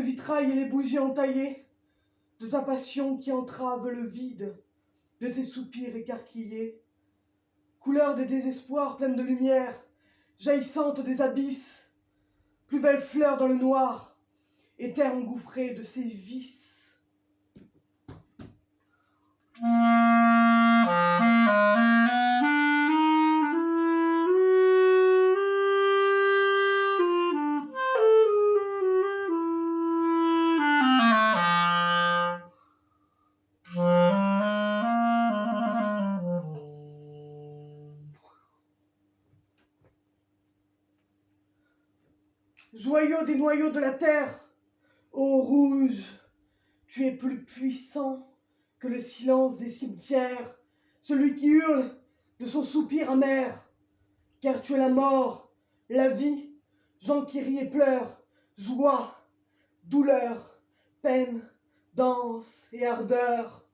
le vitrail et les bougies entaillées, de ta passion qui entrave le vide, de tes soupirs écarquillés, couleur des désespoirs pleine de lumière, jaillissante des abysses, plus belle fleur dans le noir, et terre engouffrée de ses vices. Joyau des noyaux de la terre, ô rouge, tu es plus puissant que le silence des cimetières, celui qui hurle de son soupir amer, car tu es la mort, la vie, gens qui rient et pleurent, joie, douleur, peine, danse et ardeur.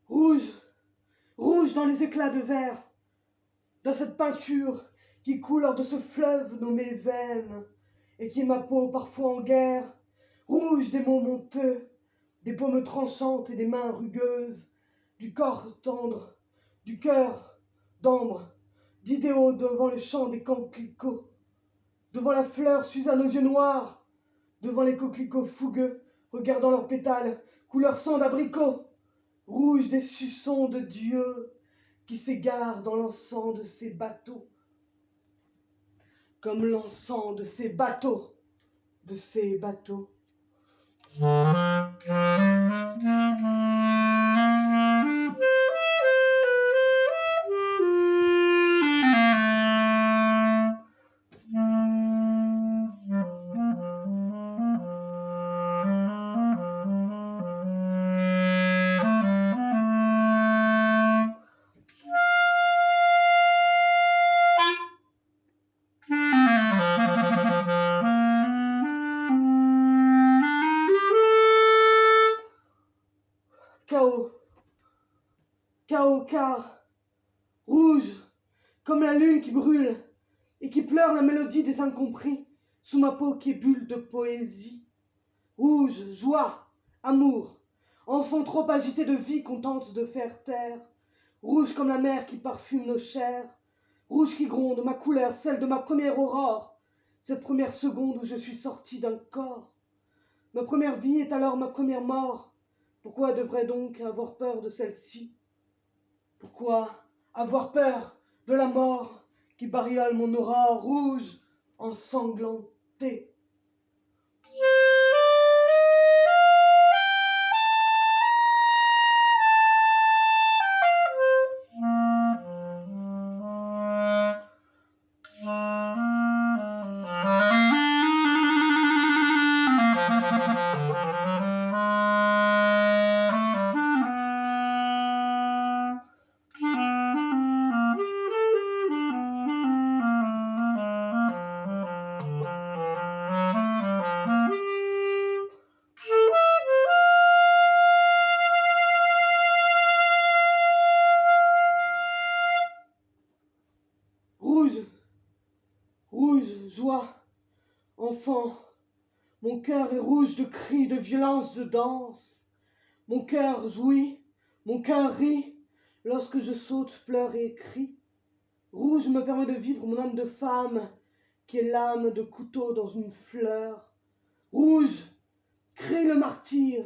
Rouge, rouge dans les éclats de verre, dans cette peinture qui coule hors de ce fleuve nommé veine, et qui est ma peau parfois en guerre, rouge des mots monteux, des paumes tranchantes et des mains rugueuses, du corps tendre, du cœur d'ambre, d'idéaux devant le chant des coquelicots, devant la fleur Suzanne aux yeux noirs, devant les coquelicots fougueux, regardant leurs pétales, couleur sang d'abricot, rouge des suçons de Dieu qui s'égarent dans l'encens de ces bateaux, comme l'encens de ces bateaux, de ces bateaux. Chaos, chaos car, rouge, comme la lune qui brûle et qui pleure la mélodie des incompris sous ma peau qui est bulle de poésie. Rouge, joie, amour, enfant trop agité de vie qu'on tente de faire taire. Rouge comme la mer qui parfume nos chairs. Rouge qui gronde, ma couleur, celle de ma première aurore. Cette première seconde où je suis sorti d'un corps. Ma première vie est alors ma première mort. Pourquoi devrais donc avoir peur de celle-ci? Pourquoi avoir peur de la mort qui bariole mon aurore rouge ensanglantée? Rouge, rouge, joie, enfant, mon cœur est rouge de cris, de violence, de danse. Mon cœur jouit, mon cœur rit, lorsque je saute, pleure et crie. Rouge me permet de vivre mon âme de femme, qui est l'âme de couteau dans une fleur. Rouge, crie le martyr,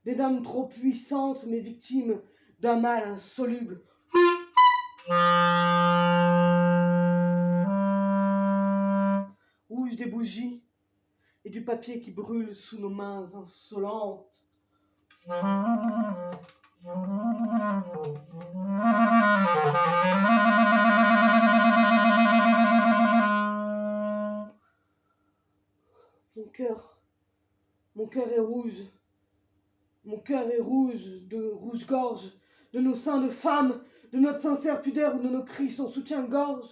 des dames trop puissantes, mais victimes d'un mal insoluble. Rouge rouge des bougies et du papier qui brûle sous nos mains insolentes. Mon cœur est rouge. Mon cœur est rouge de rouge-gorge, de nos seins de femmes, de notre sincère pudeur ou de nos cris sans soutien-gorge.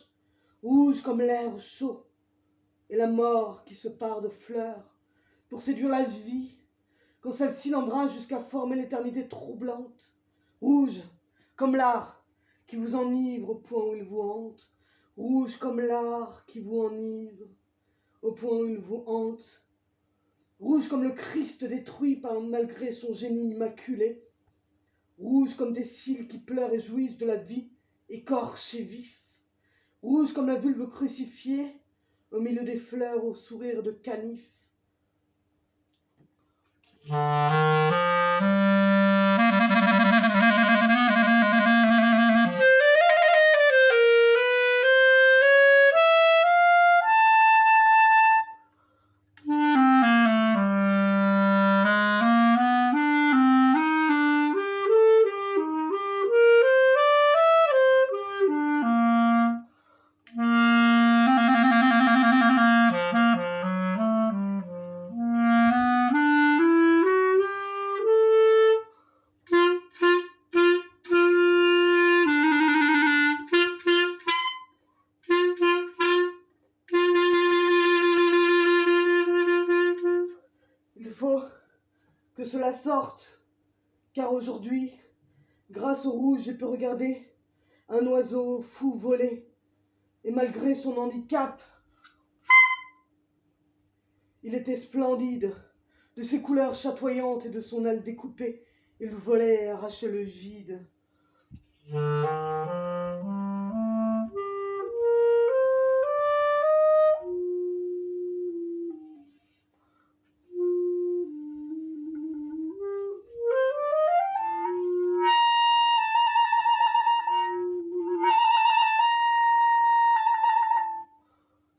Rouge comme l'air chaud et la mort qui se part de fleurs pour séduire la vie, quand celle-ci l'embrasse jusqu'à former l'éternité troublante. Rouge comme l'art qui vous enivre au point où il vous hante. Rouge comme l'art qui vous enivre au point où il vous hante. Rouge comme le Christ détruit malgré son génie immaculé. Rouge comme des cils qui pleurent et jouissent de la vie écorchée vif. Rouge comme la vulve crucifiée au milieu des fleurs au sourire de canif. Il faut que cela sorte, car aujourd'hui, grâce au rouge, j'ai pu regarder un oiseau fou voler, et malgré son handicap, il était splendide, de ses couleurs chatoyantes et de son aile découpée, il volait et arrachait le vide.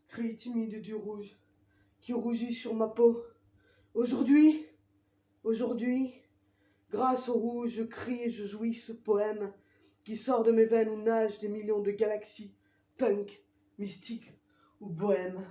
Cri timide du rouge qui rougit sur ma peau. Aujourd'hui, grâce au rouge, je crie et je jouis ce poème qui sort de mes veines où nagent des millions de galaxies, punk, mystiques ou bohèmes.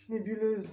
Nébuleuse